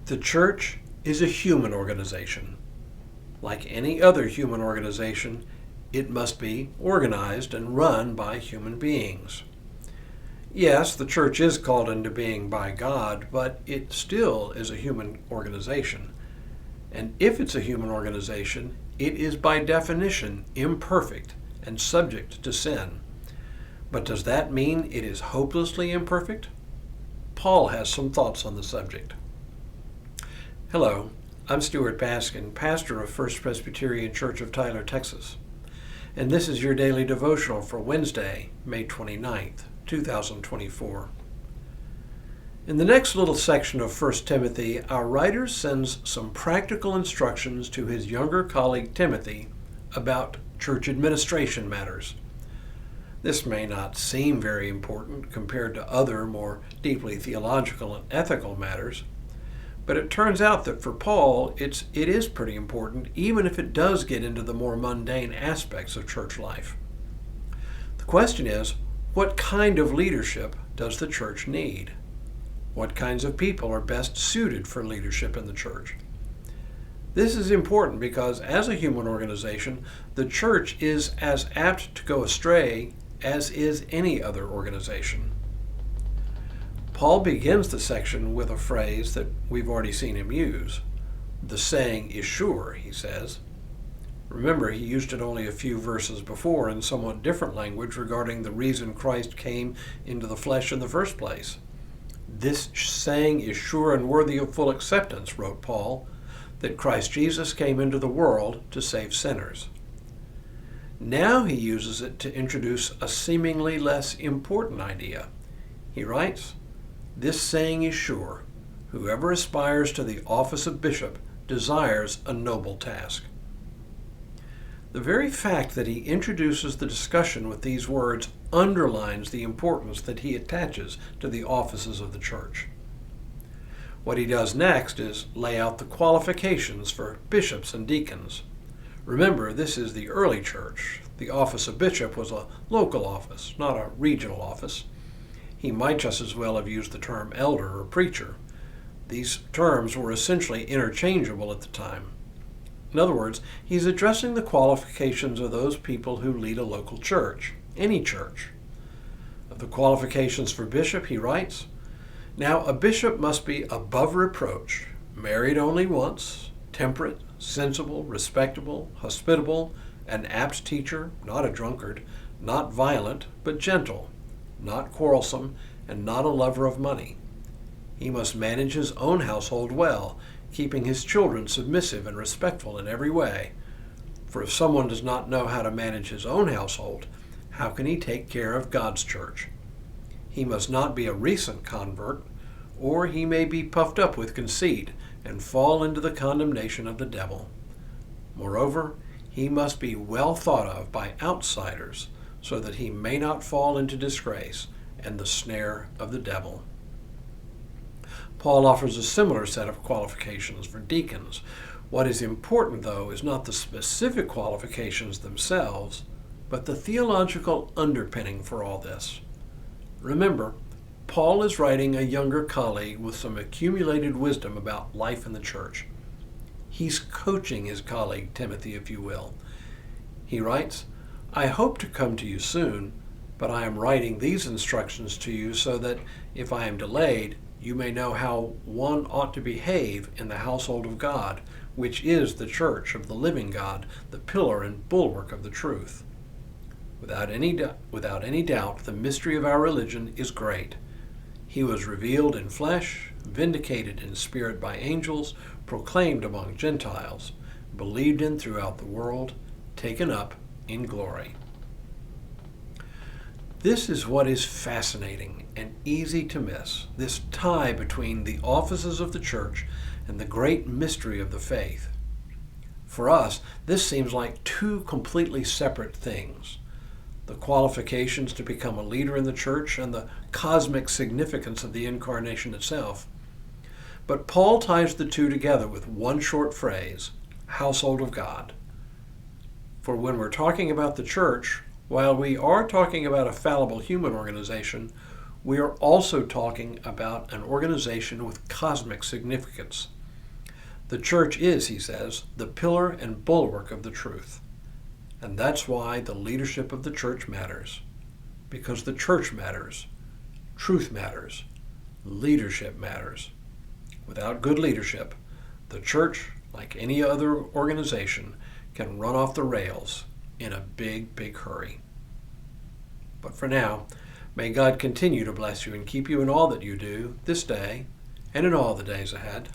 The church is a human organization. Like any other human organization, it must be organized and run by human beings. Yes, the church is called into being by God, but it still is a human organization. And if it's a human organization, it is by definition imperfect and subject to sin. But does that mean it is hopelessly imperfect? Paul has some thoughts on the subject. Hello, I'm Stuart Baskin, pastor of First Presbyterian Church of Tyler, Texas. And this is your daily devotional for Wednesday, May 29th, 2024. In the next little section of 1 Timothy, our writer sends some practical instructions to his younger colleague Timothy about church administration matters. This may not seem very important compared to other more deeply theological and ethical matters, but it turns out that for Paul, it is pretty important, even if it does get into the more mundane aspects of church life. The question is, what kind of leadership does the church need? What kinds of people are best suited for leadership in the church? This is important because as a human organization, the church is as apt to go astray as is any other organization. Paul begins the section with a phrase that we've already seen him use. The saying is sure, he says. Remember, he used it only a few verses before in somewhat different language regarding the reason Christ came into the flesh in the first place. This saying is sure and worthy of full acceptance, wrote Paul, that Christ Jesus came into the world to save sinners. Now he uses it to introduce a seemingly less important idea. He writes, "This saying is sure. Whoever aspires to the office of bishop desires a noble task." The very fact that he introduces the discussion with these words underlines the importance that he attaches to the offices of the church. What he does next is lay out the qualifications for bishops and deacons. Remember, this is the early church. The office of bishop was a local office, not a regional office. He might just as well have used the term elder or preacher. These terms were essentially interchangeable at the time. In other words, he's addressing the qualifications of those people who lead a local church, any church. Of the qualifications for bishop, he writes, "Now a bishop must be above reproach, married only once, temperate, sensible, respectable, hospitable, an apt teacher, not a drunkard, not violent, but gentle, not quarrelsome, and not a lover of money. He must manage his own household well, keeping his children submissive and respectful in every way. For if someone does not know how to manage his own household, how can he take care of God's church? He must not be a recent convert, or he may be puffed up with conceit and fall into the condemnation of the devil. Moreover, he must be well thought of by outsiders, so that he may not fall into disgrace and the snare of the devil." Paul offers a similar set of qualifications for deacons. What is important, though, is not the specific qualifications themselves, but the theological underpinning for all this. Remember, Paul is writing a younger colleague with some accumulated wisdom about life in the church. He's coaching his colleague Timothy, if you will. He writes, "I hope to come to you soon, but I am writing these instructions to you so that, if I am delayed, you may know how one ought to behave in the household of God, which is the church of the living God, the pillar and bulwark of the truth. Without any doubt, the mystery of our religion is great. He was revealed in flesh, vindicated in spirit by angels, proclaimed among Gentiles, believed in throughout the world, taken up in glory." This is what is fascinating and easy to miss, this tie between the offices of the church and the great mystery of the faith. For us, this seems like two completely separate things: the qualifications to become a leader in the church and the cosmic significance of the incarnation itself. But Paul ties the two together with one short phrase, household of God. For when we're talking about the church, while we are talking about a fallible human organization, we are also talking about an organization with cosmic significance, The church is, he says, the pillar and bulwark of the truth. And that's why the leadership of the church matters. Because the church matters, truth matters, leadership matters. Without good leadership, the church, like any other organization, can run off the rails in a big, big hurry. But for now, may God continue to bless you and keep you in all that you do this day and in all the days ahead.